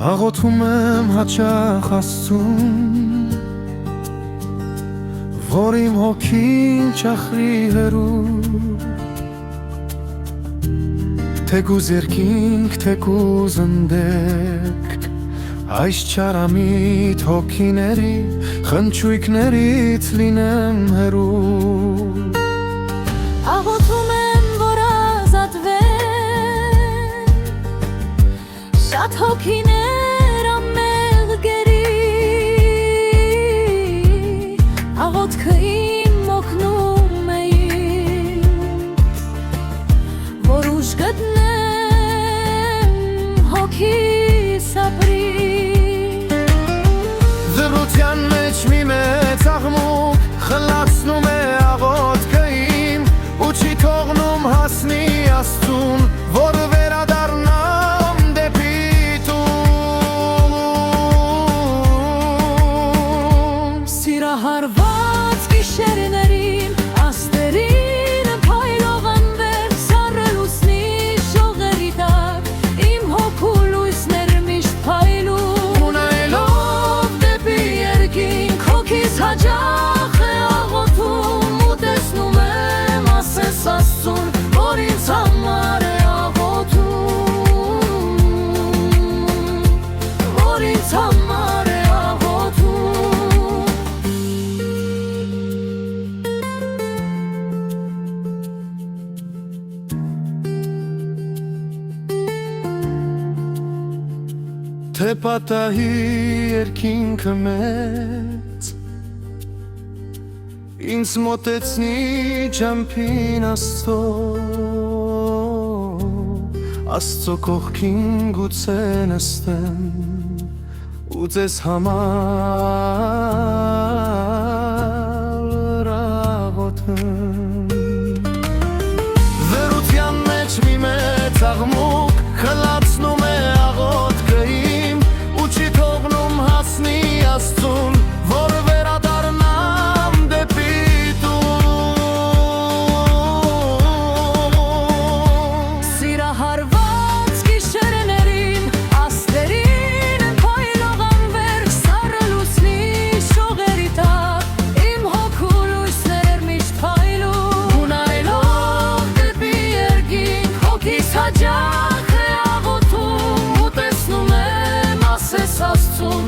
Աղոթում եմ հաճախ Աստծուն, որ իմ հոգին չախրի հեռու, թեկուզ երկինք, թեկուզ ընդեք, այս չարամիտ հոգիների խնչույքներից լինեմ հեռու։ Աղոթում եմ, որ ազատվեն շատ հոգիներ ամեղ գերի, աղոթքը իմ օգնում է որ ուժ գտնեմ հոգիս ապրի։ Դրության մեջ մի մեծ աղմուկ խլացնում է աղոթքը իմ, ու չի թողնում հասնի Աստծուն, որ վերադառնամ դեպի տուն։ Սիրահարված գիշերներին, աստերին փայլող անվեր, սառը լուսնի շողերի տակ, իմ հոգու լույսներ միշտ փայլում, ու նայելով դեպի երկինք, հոգիս հաճախ է աղոթում, ու տեսնում եմ ասես Աստծուն, որ ինձ համար է աղոթում, որ ինձ համար է աղոթում։ Թե պատահի երկինքը մեծ ինձ մոտեցնի ճամփին Աստծո կողքին գուցե նստեմ ու ձեզ համար աղոթեմ։ Դրության մեջ մի մեծ աղմուկ խլացնում է աղոթքը իմ, ու չի թողնում հասնի Աստծուն, որ վերադառնամ դեպի տուն։ Սիրահարված գիշերներին, աստերին փայլող անվեր, սառը լուսնի շողերի տակ, իմ հոգու լույսներ միշտ փայլում, ու նայելով դեպի երկինք, հոգիս հաճախ է աղոթում, ու տեսնում եմ ասես Աստծուն,